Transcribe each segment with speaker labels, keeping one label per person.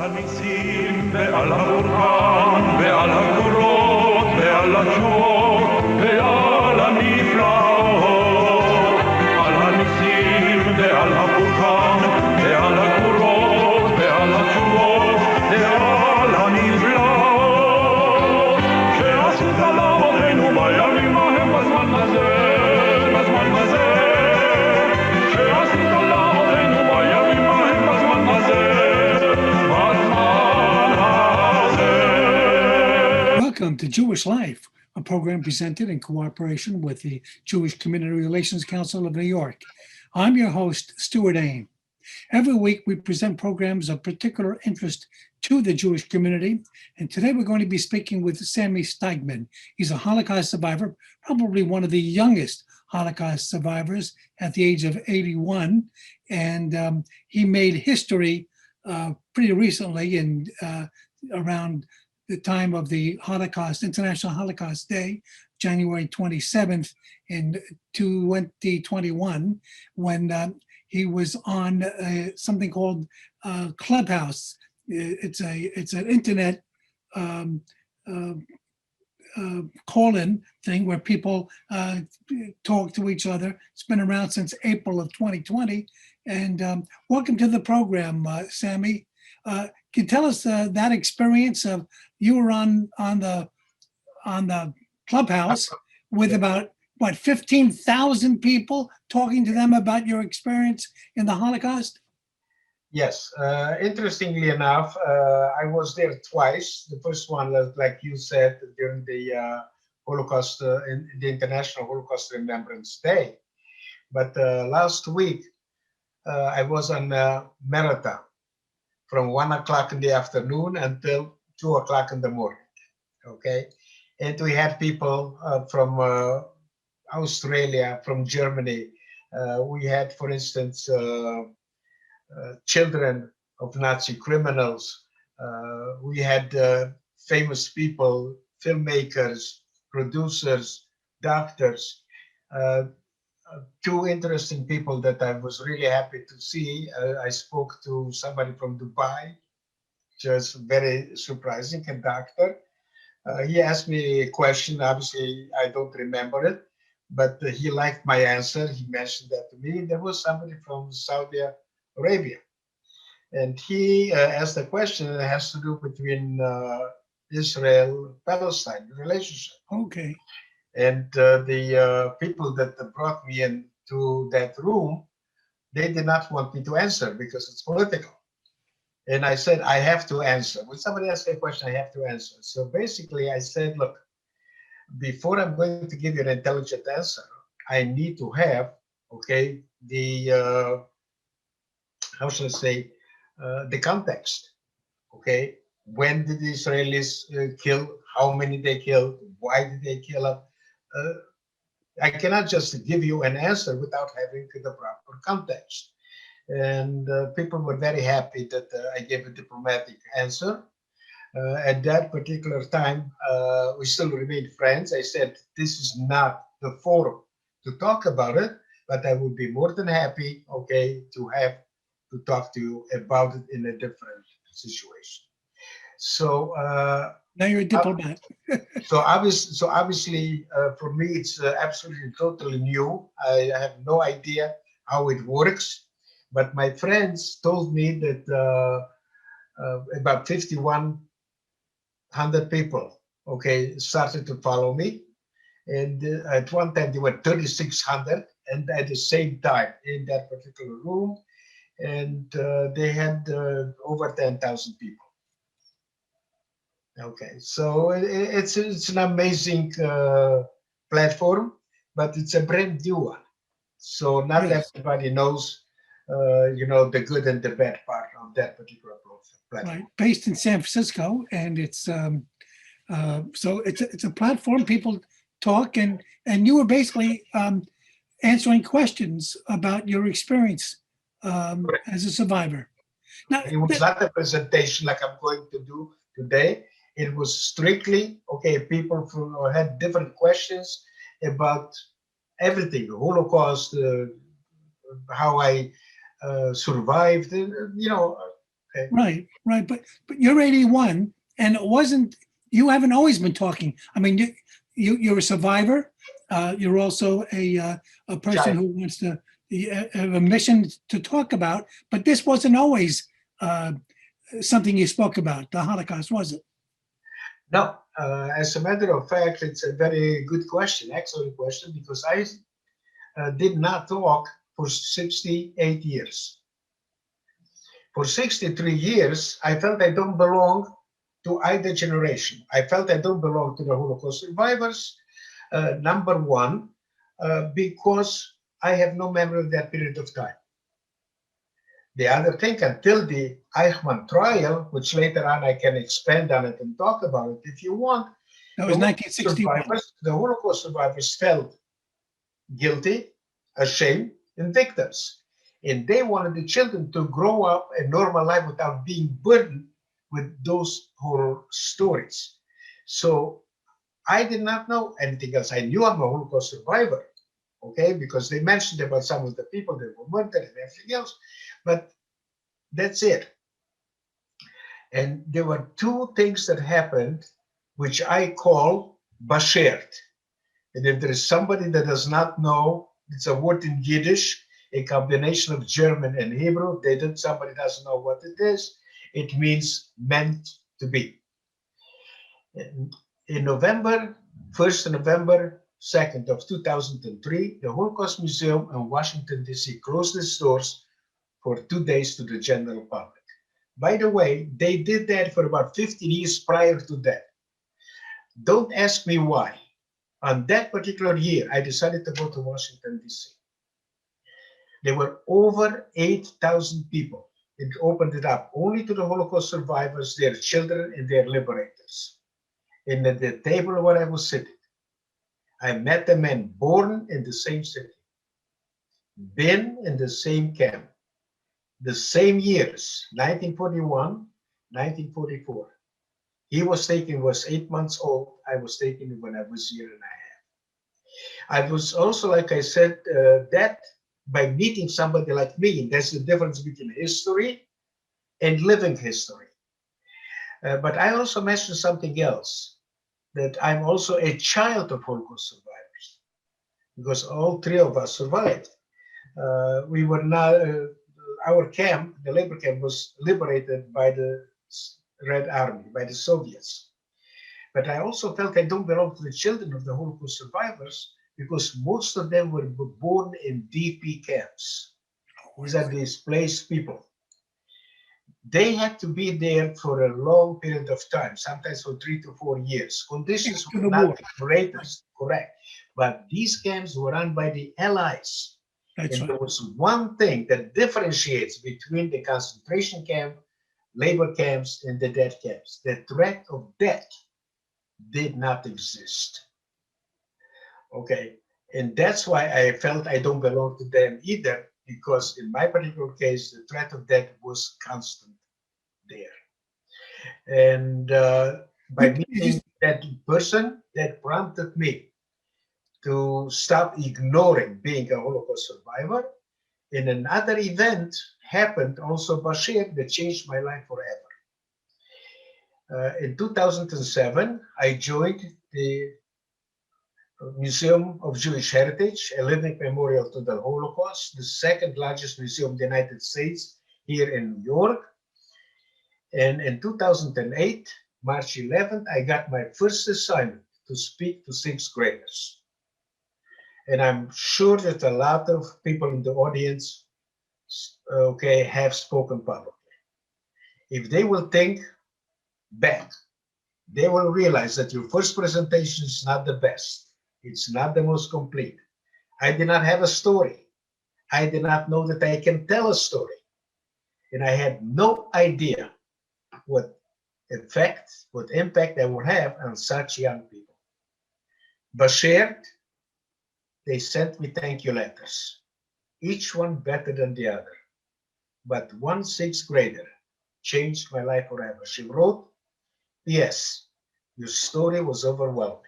Speaker 1: הניסים ועל הברכן ועל הגבורות ועל התשועות ועל הנפלאות, על הניסים ועל הברכן ועל הגבורות ועל התשועות ועל הנפלאות שעשית לאבותינו בימים ההם בזמן הזה, בזמן הזה שעשית לאבותינו בימים ההם בזמן הזה.
Speaker 2: Welcome to Jewish Life, a program presented in cooperation with the Jewish Community Relations Council of New York. I'm your host, Stewart Ain. Every week we present programs of particular interest to the Jewish community, and today we're going to be speaking with Sami Steigmann. He's a Holocaust survivor, probably one of the youngest Holocaust survivors at the age of 81, and he made history pretty recently in around the time of the Holocaust, International Holocaust Day, January 27th in 2021, when he was on something called Clubhouse. It's an internet call-in thing where people talk to each other. It's been around since April of 2020. And welcome to the program, Sami. Can you tell us that experience of you were on the Clubhouse with about 15,000 people talking to them about your experience in the Holocaust?
Speaker 3: Yes, interestingly enough, I was there twice. The first one, like you said, during the Holocaust, in the International Holocaust Remembrance Day. But last week, I was on a marathon from 1 o'clock in the afternoon until 2 o'clock in the morning. Okay, and we had people from Australia, from Germany. We had, for instance, children of Nazi criminals. We had famous people, filmmakers, producers, doctors. Two interesting people that I was really happy to see. I spoke to somebody from Dubai, just very surprising, a doctor. He asked me a question. Obviously, I don't remember it, but he liked my answer. He mentioned that to me. There was somebody from Saudi Arabia, and he asked a question that has to do between Israel-Palestine relationship.
Speaker 2: Okay.
Speaker 3: And the people that brought me into that room, they did not want me to answer because it's political. And I said, I have to answer. When somebody asks a question, I have to answer. So basically I said, look, before I'm going to give you an intelligent answer, I need to have, okay, the, how should I say, the context, okay? When did the Israelis kill? How many they killed? Why did they kill them? I cannot just give you an answer without having the proper context. And people were very happy that I gave a diplomatic answer. At that particular time, we still remained friends. I said, this is not the forum to talk about it, but I would be more than happy, okay, to talk to you about it in a different situation. So
Speaker 2: now you're a diplomat.
Speaker 3: so obviously, for me, it's absolutely totally new. I have no idea how it works, but my friends told me that about 5,100 people, okay, started to follow me, and at one time there were 3,600, and at the same time in that particular room, and they had over 10,000 people. Okay, so it's an amazing platform, but it's a brand new one. So not everybody knows, you know, the good and the bad part of that particular platform.
Speaker 2: Right, based in San Francisco, and it's so it's a platform people talk, and you were basically answering questions about your experience as a survivor. Now,
Speaker 3: it was not a presentation like I'm going to do today. It was strictly, okay, people had different questions about everything, the Holocaust, how I survived, you know, Okay.
Speaker 2: Right, right. But you're 81, and it wasn't. You haven't always been talking. I mean, you're a survivor. You're also a person
Speaker 3: Child.
Speaker 2: who wants to have a mission to talk about. But this wasn't always something you spoke about. The Holocaust, was it?
Speaker 3: No, as a matter of fact, it's a very good question, excellent question, because I did not talk for 68 years. For 63 years, I felt I don't belong to either generation. I felt I don't belong to the Holocaust survivors, number one, because I have no memory of that period of time. The other thing, until the Eichmann trial, which later on I can expand on it and talk about it if you want,
Speaker 2: That was 1961.
Speaker 3: the Holocaust survivors felt guilty, ashamed, and victims. And they wanted the children to grow up a normal life without being burdened with those horror stories. So I did not know anything else. I knew I'm a Holocaust survivor, okay, because they mentioned about some of the people that were murdered and everything else, but that's it. And there were two things that happened, which I call bashert. And if there is somebody that does not know, it's a word in Yiddish, a combination of German and Hebrew. Somebody doesn't know what it is. It means meant to be. In November, 1st November 2nd of 2003, the Holocaust Museum in Washington, D.C. closed its doors for 2 days to the general public. By the way, they did that for about 15 years prior to that. Don't ask me why. On that particular year, I decided to go to Washington, D.C. There were over 8,000 people. It opened it up only to the Holocaust survivors, their children, and their liberators. And at the table where I was sitting, I met the men born in the same city, been in the same camp, the same years, 1941, 1944. He was taken, was 8 months old. I was taken when I was a year and a half. I was also, like I said, that by meeting somebody like me, and that's the difference between history and living history. But I also mentioned something else, that I'm also a child of Holocaust survivors, because all three of us survived. We were not, our camp, the labor camp, was liberated by the Red Army, by the Soviets. But I also felt I don't belong to the children of the Holocaust survivors, because most of them were born in DP camps. These are displaced people. They had to be there for a long period of time, sometimes for 3 to 4 years. Conditions were not the greatest, correct. But these camps were run by the Allies.
Speaker 2: That's
Speaker 3: and
Speaker 2: right.
Speaker 3: there was one thing that differentiates between the concentration camp, labor camps, and the death camps. The threat of death did not exist. Okay, and that's why I felt I don't belong to them either, because in my particular case, the threat of death was constant there. And by meeting that person, that prompted me to stop ignoring being a Holocaust survivor. And another event happened also, Bashir, that changed my life forever. In 2007, I joined the Museum of Jewish Heritage, a living memorial to the Holocaust, the second largest museum in the United States here in New York. And in 2008, March 11th, I got my first assignment to speak to 6th graders. And I'm sure that a lot of people in the audience, okay, have spoken publicly. If they will think back, they will realize that your first presentation is not the best. It's not the most complete. I did not have a story. I did not know that I can tell a story. And I had no idea what effect, what impact I would have on such young people. Bashir, they sent me thank you letters, each one better than the other. But one 6th grader changed my life forever. She wrote, "Yes, your story was overwhelming,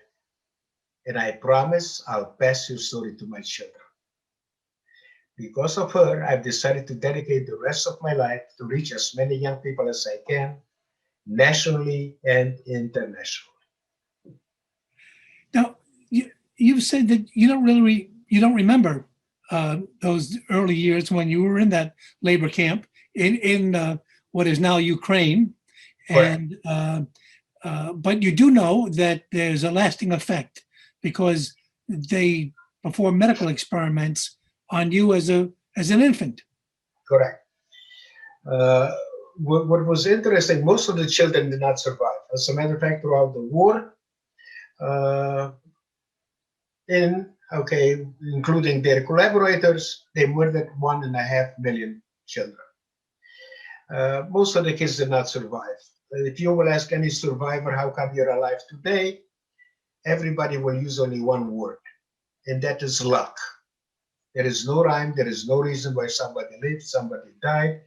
Speaker 3: and I promise I'll pass your story to my children." Because of her, I've decided to dedicate the rest of my life to reach as many young people as I can, nationally and internationally.
Speaker 2: Now, you've said that you don't remember those early years when you were in that labor camp in what is now Ukraine, and but you do know that there's a lasting effect because they perform medical experiments on you as an infant.
Speaker 3: Correct. What was interesting, most of the children did not survive. As a matter of fact, throughout the war, including their collaborators, they murdered 1.5 million children. Most of the kids did not survive. If you will ask any survivor, how come you're alive today? Everybody will use only one word, and that is luck. There is no rhyme, there is no reason why somebody lived, somebody died.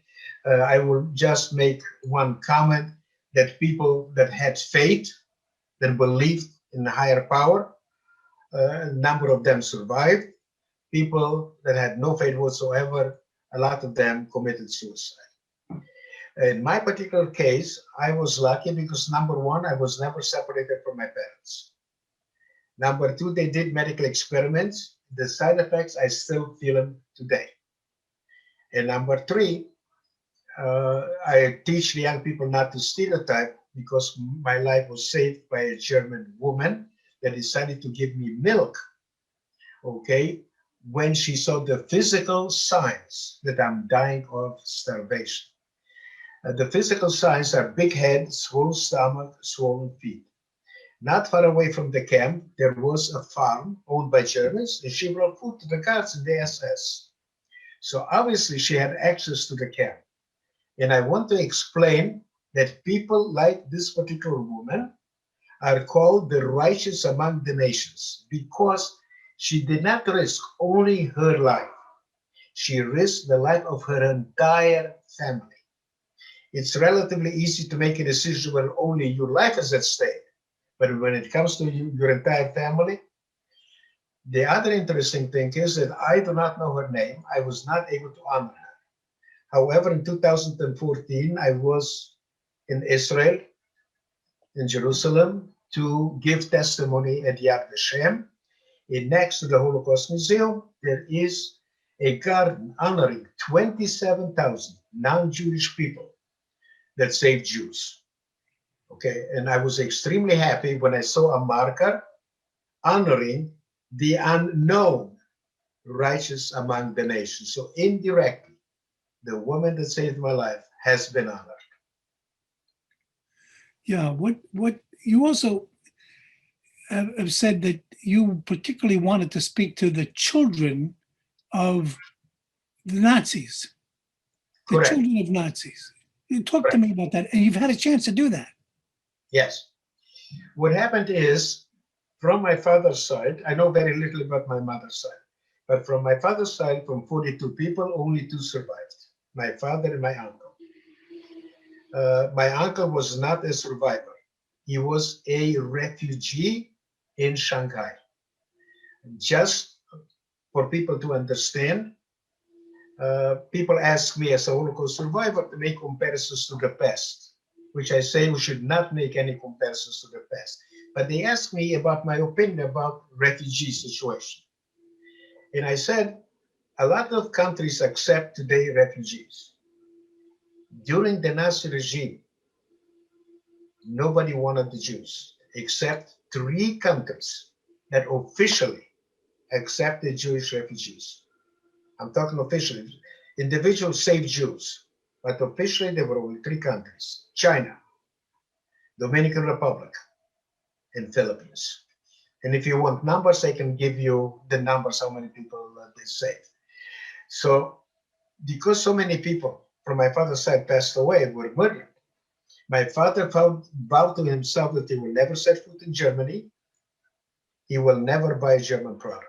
Speaker 3: I will just make one comment that people that had faith, that believed in a higher power, a number of them survived. People that had no faith whatsoever, a lot of them committed suicide. In my particular case, I was lucky because number one, I was never separated from my parents. Number two, they did medical experiments. The side effects, I still feel them today. And number three, I teach the young people not to stereotype because my life was saved by a German woman that decided to give me milk, okay, when she saw the physical signs that I'm dying of starvation. The physical signs are big head, swollen stomach, swollen feet. Not far away from the camp, there was a farm owned by Germans, and she brought food to the guards in the SS. So obviously she had access to the camp. And I want to explain that people like this particular woman are called the righteous among the nations because she did not risk only her life. She risked the life of her entire family. It's relatively easy to make a decision when only your life is at stake. But when it comes to your entire family, the other interesting thing is that I do not know her name. I was not able to honor her. However, in 2014, I was in Israel, in Jerusalem, to give testimony at Yad Vashem. And next to the Holocaust Museum, there is a garden honoring 27,000 non-Jewish people that saved Jews. Okay, and I was extremely happy when I saw a marker honoring the unknown righteous among the nations. So indirectly, the woman that saved my life has been honored.
Speaker 2: Yeah, what you also have said that you particularly wanted to speak to the children of the Nazis, the
Speaker 3: Correct.
Speaker 2: children of Nazis. You talk to
Speaker 3: Correct.
Speaker 2: me about that, and you've had a chance to do that.
Speaker 3: Yes. What happened is, from my father's side, I know very little about my mother's side, but from my father's side, from 42 people, only 2 survived, my father and my uncle. My uncle was not a survivor. He was a refugee in Shanghai. Just for people to understand, people ask me as a Holocaust survivor to make comparisons to the past, which I say we should not make any comparisons to the past. But they asked me about my opinion about refugee situation. And I said, a lot of countries accept today refugees. During the Nazi regime, nobody wanted the Jews except 3 countries that officially accepted Jewish refugees. I'm talking officially. Individuals saved Jews, but officially there were only 3 countries: China, Dominican Republic, and Philippines. And if you want numbers, I can give you the numbers, how many people they saved. So because so many people from my father's side passed away and were murdered, my father vowed to himself that he will never set foot in Germany. He will never buy a German product.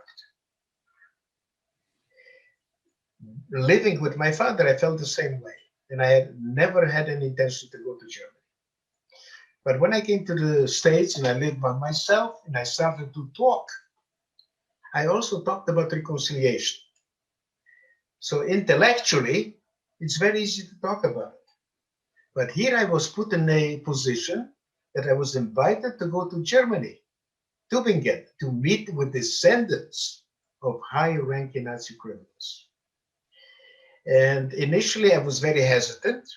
Speaker 3: Living with my father, I felt the same way. And I had never had any intention to go to Germany. But when I came to the States and I lived by myself and I started to talk, I also talked about reconciliation. So intellectually, it's very easy to talk about it. But here I was put in a position that I was invited to go to Germany, Tübingen, to meet with descendants of high-ranking Nazi criminals. And initially I was very hesitant,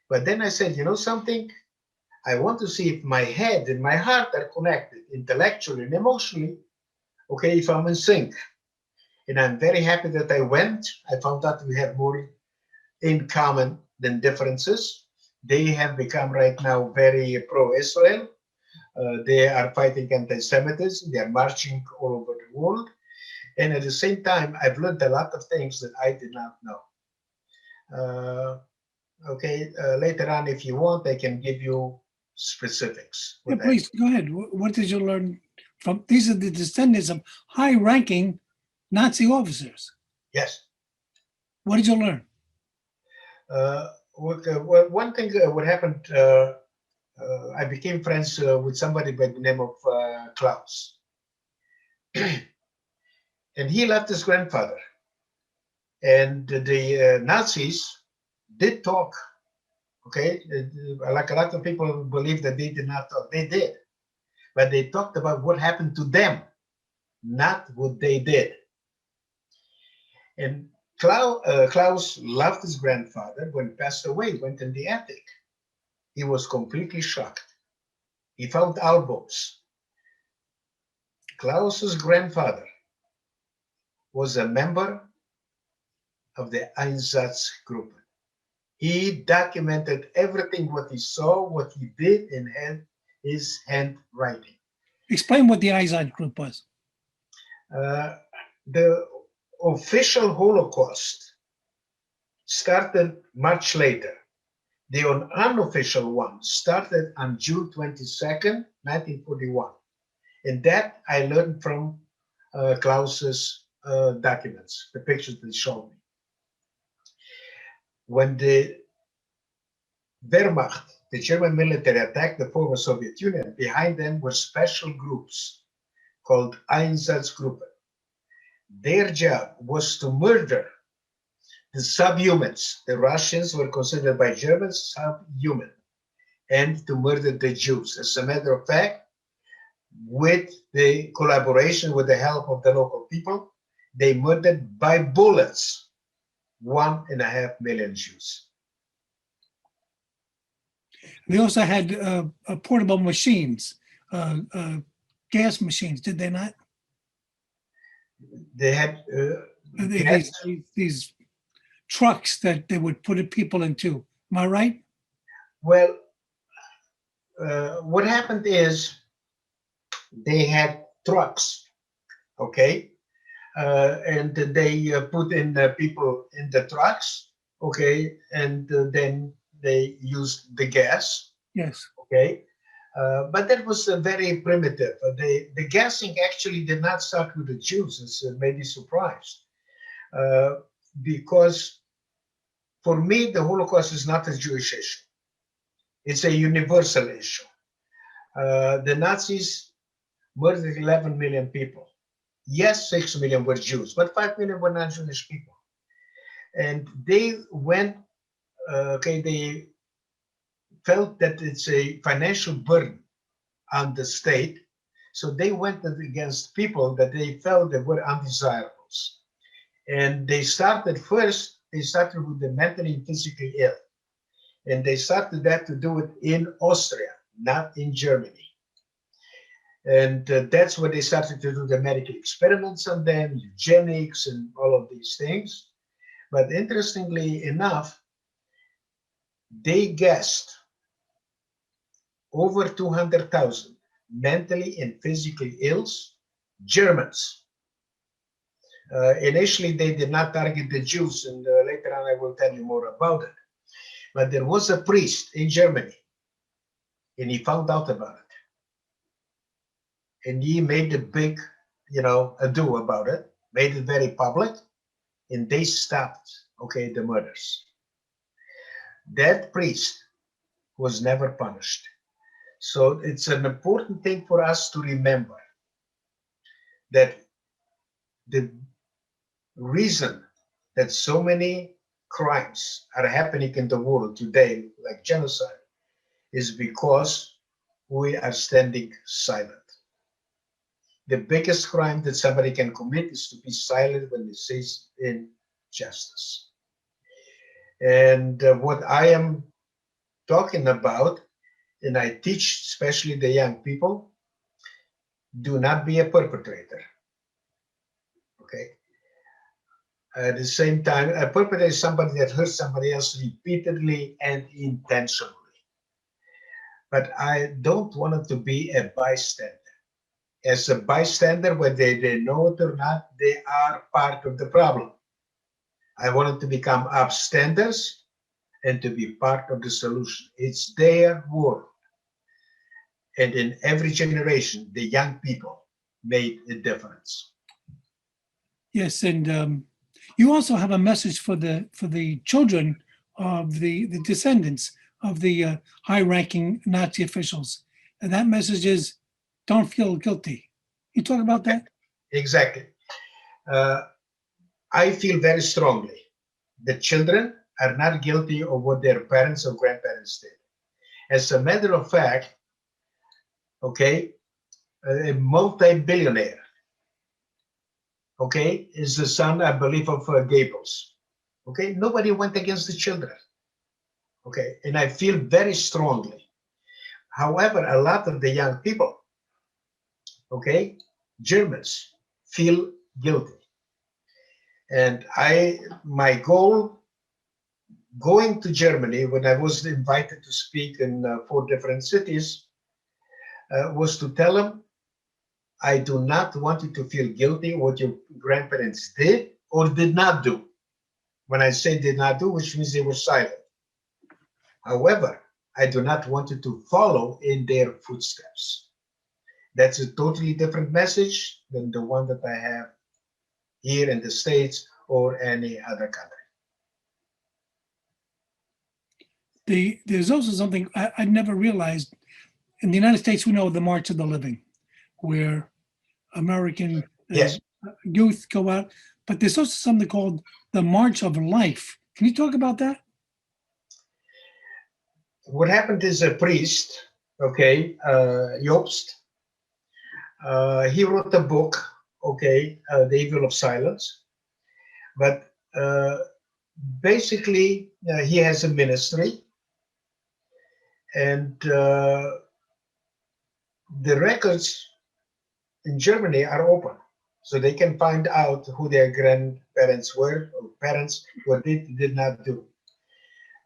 Speaker 3: but then I said, you know something? I want to see if my head and my heart are connected intellectually and emotionally, okay, if I'm in sync. And I'm very happy that I went. I found out we have more in common than differences. They have become right now very pro-Israel. They are fighting anti-Semitism. They are marching all over the world. And at the same time, I've learned a lot of things that I did not know. Later on, if you want, I can give you specifics.
Speaker 2: Yeah, please, go ahead. What did you learn from, these are the descendants of high-ranking Nazi officers.
Speaker 3: Yes.
Speaker 2: What did you learn?
Speaker 3: Well, one thing what happened, I became friends with somebody by the name of Klaus. And he left his grandfather. And the Nazis did talk, okay? Like a lot of people believe that they did not talk. They did. But they talked about what happened to them, not what they did. And Klaus loved his grandfather. When he passed away, went in the attic. He was completely shocked. He found albums. Klaus's grandfather was a member of the Einsatzgruppe. He documented everything, what he saw, what he did, and had his handwriting.
Speaker 2: Explain what the Einsatzgruppe was.
Speaker 3: The official Holocaust started much later. The unofficial one started on June 22nd, 1941. And that I learned from Klaus's documents, the pictures that he showed me. When the Wehrmacht, the German military, attacked the former Soviet Union, behind them were special groups called Einsatzgruppe. Their job was to murder the subhumans. The Russians were considered by Germans subhuman, and to murder the Jews. As a matter of fact, with the collaboration, with the help of the local people, they murdered by bullets 1.5 million Jews.
Speaker 2: They also had portable machines, gas machines, did they not?
Speaker 3: They had
Speaker 2: these trucks that they would put people into. Am I right?
Speaker 3: Well, what happened is they had trucks, okay? And they put in people in the trucks, okay? And then they used the gas.
Speaker 2: Yes.
Speaker 3: Okay. But that was very primitive. The gassing actually did not start with the Jews, as maybe surprised. Because for me, the Holocaust is not a Jewish issue. It's a universal issue. The Nazis murdered 11 million people. Yes, 6 million were Jews, but 5 million were non-Jewish people. And they went, they felt that it's a financial burden on the state. So they went against people that they felt that were undesirables. And they started first, they started with the mentally and physically ill. And they started that to do it in Austria, not in Germany. And that's where they started to do the medical experiments on them, eugenics and all of these things. But interestingly enough, they guessed over 200,000 mentally and physically ill Germans. Initially, they did not target the Jews, and later on I will tell you more about it. But there was a priest in Germany, and he found out about it. And he made a big, ado about it, made it very public, and they stopped, the murders. That priest was never punished. So it's an important thing for us to remember that the reason that so many crimes are happening in the world today, like genocide, is because we are standing silent. The biggest crime that somebody can commit is to be silent when it says injustice. And what I am talking about, and I teach especially the young people, do not be a perpetrator. Okay. At the same time, a perpetrator is somebody that hurts somebody else repeatedly and intentionally. But I don't want it to be a bystander. As a bystander, whether they know it or not, they are part of the problem. I want it to become upstanders and to be part of the solution. It's their world. And in every generation, the young people made a difference.
Speaker 2: Yes, and you also have a message for the children of the descendants of the high-ranking Nazi officials, and that message is, don't feel guilty. You talk about that?
Speaker 3: Exactly. I feel very strongly that children are not guilty of what their parents or grandparents did. As a matter of fact, okay, a multi-billionaire, okay, is the son, I believe, of Gables. Okay, nobody went against the children. Okay, and I feel very strongly. However, a lot of the young people, okay, Germans, feel guilty. And my goal going to Germany, when I was invited to speak in 4 different cities, was to tell them, I do not want you to feel guilty what your grandparents did or did not do. When I say did not do, which means they were silent. However, I do not want you to follow in their footsteps. That's a totally different message than the one that I have here in the States or any other country.
Speaker 2: There's also something I never realized. In the United States, we know the March of the Living, where American
Speaker 3: Yes.
Speaker 2: youth go out, but there's also something called the March of Life. Can you talk about that?
Speaker 3: What happened is a priest, okay, Jobst, he wrote a book, okay, The Evil of Silence. But basically, he has a ministry, and the records in Germany are open, so they can find out who their grandparents were, or parents, what they did not do.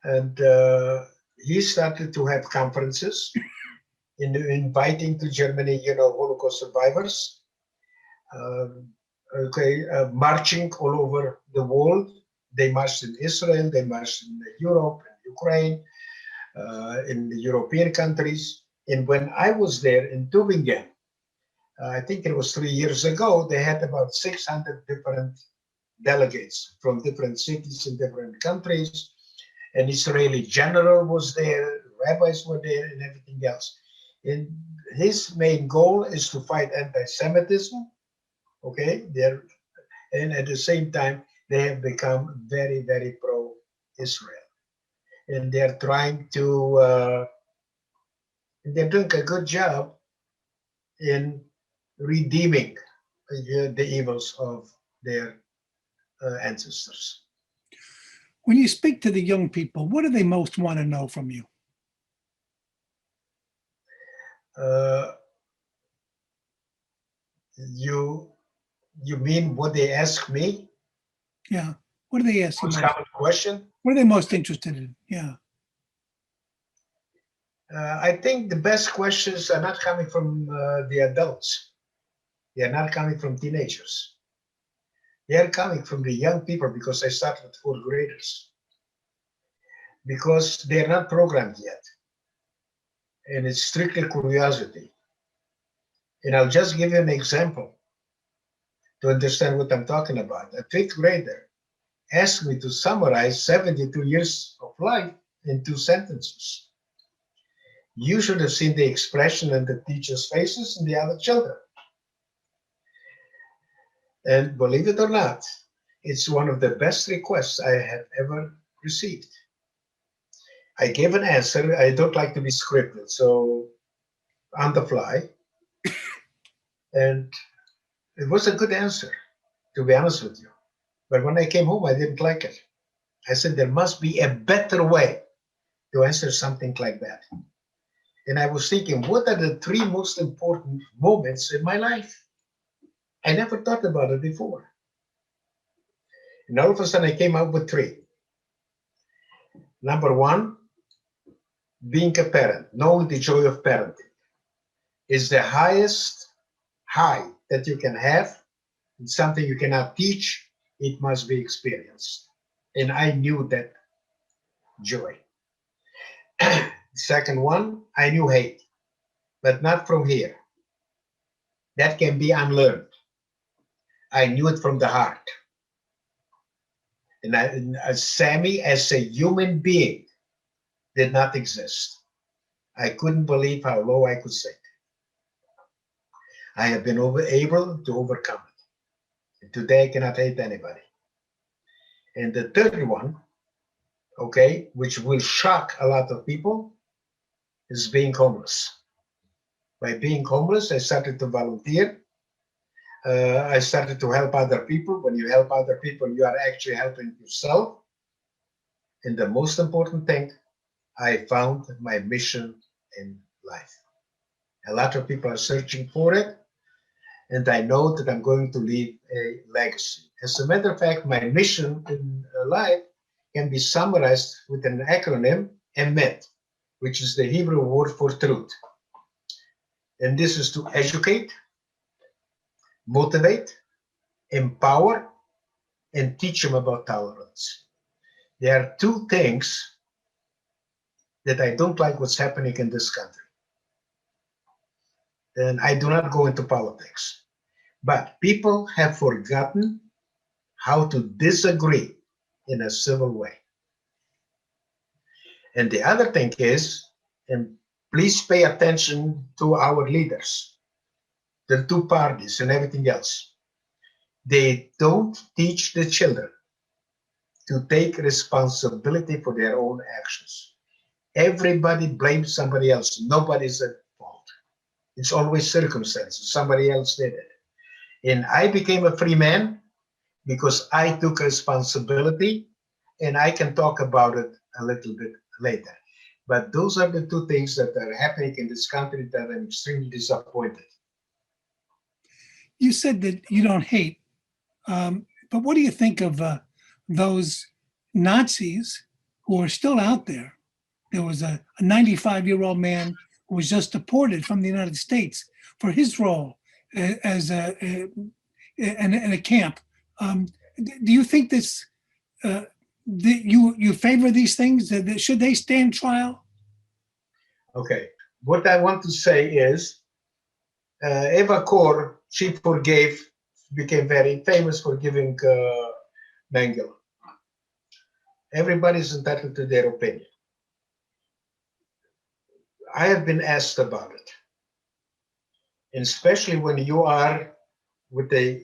Speaker 3: And he started to have conferences, inviting to Germany, Holocaust survivors, marching all over the world. They marched in Israel, they marched in Europe, in Ukraine, in the European countries. And when I was there in Tübingen, I think it was 3 years ago, they had about 600 different delegates from different cities in different countries. An Israeli general was there, rabbis were there, and everything else. And his main goal is to fight anti-Semitism, okay? And at the same time, they have become very, very pro-Israel. And they're trying to, they're doing a good job in redeeming the evils of their ancestors.
Speaker 2: When you speak to the young people, what do they most want to know from you?
Speaker 3: You mean what they ask me?
Speaker 2: Yeah. What do they ask you?
Speaker 3: Most common question?
Speaker 2: What are they most interested in? Yeah.
Speaker 3: I think the best questions are not coming from the adults. They are not coming from teenagers. They are coming from the young people, because I start with 4th graders. Because they're not programmed yet. And it's strictly curiosity. And I'll just give you an example to understand what I'm talking about. A 5th grader asked me to summarize 72 years of life in 2 sentences. You should have seen the expression in the teachers' faces and the other children. And believe it or not, It's one of the best requests I have ever received. I gave an answer. I don't like to be scripted, so on the fly. And it was a good answer, to be honest with you. But when I came home, I didn't like it. I said, there must be a better way to answer something like that. And I was thinking, what are the 3 most important moments in my life? I never thought about it before. And all of a sudden, I came up with 3. Number 1, being a parent, knowing the joy of parenting, is the highest high that you can have. It's something you cannot teach. It must be experienced. And I knew that joy. Second one, I knew hate, but not from here. That can be unlearned. I knew it from the heart. And Sami, as a human being, did not exist. I couldn't believe how low I could sink. I have been able to overcome it. And today, I cannot hate anybody. And the third one, okay, which will shock a lot of people, is being homeless. By being homeless, I started to volunteer. I started to help other people. When you help other people, you are actually helping yourself. And the most important thing, I found my mission in life. A lot of people are searching for it, and I know that I'm going to leave a legacy. As a matter of fact, my mission in life can be summarized with an acronym, EMET, which is the Hebrew word for truth. And this is to educate, motivate, empower, and teach them about tolerance. There are 2 things that I don't like what's happening in this country. And I do not go into politics. But people have forgotten how to disagree in a civil way. And the other thing is, and please pay attention to our leaders, the 2 parties and everything else. They don't teach the children to take responsibility for their own actions. Everybody blames somebody else. Nobody's at fault. It's always circumstances. Somebody else did it. And I became a free man because I took responsibility, and I can talk about it a little bit later. But those are the 2 things that are happening in this country that I'm extremely disappointed.
Speaker 2: You said that you don't hate, but what do you think of those Nazis who are still out there? There was a 95-year-old man who was just deported from the United States for his role as in a camp. Do you think this? You favor these things? Should they stand trial?
Speaker 3: Okay. What I want to say is, Eva Kor, she became very famous for giving Mengele. Everybody's entitled to their opinion. I have been asked about it, and especially when you are with a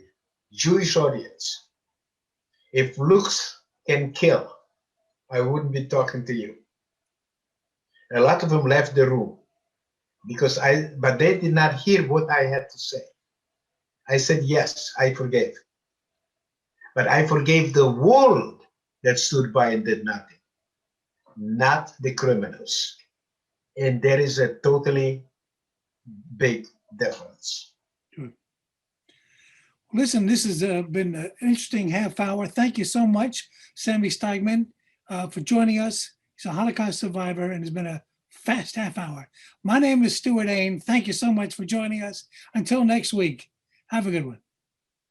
Speaker 3: Jewish audience. If looks can kill, I wouldn't be talking to you. A lot of them left the room but they did not hear what I had to say. I said, yes, I forgave. But I forgave the world that stood by and did nothing, not the criminals. And there is a totally big difference.
Speaker 2: Listen, this has been an interesting half hour. Thank you so much, Sami Steigmann, for joining us. He's a Holocaust survivor, and it's been a fast half hour. My name is Stewart Ain. Thank you so much for joining us. Until next week, have a good one.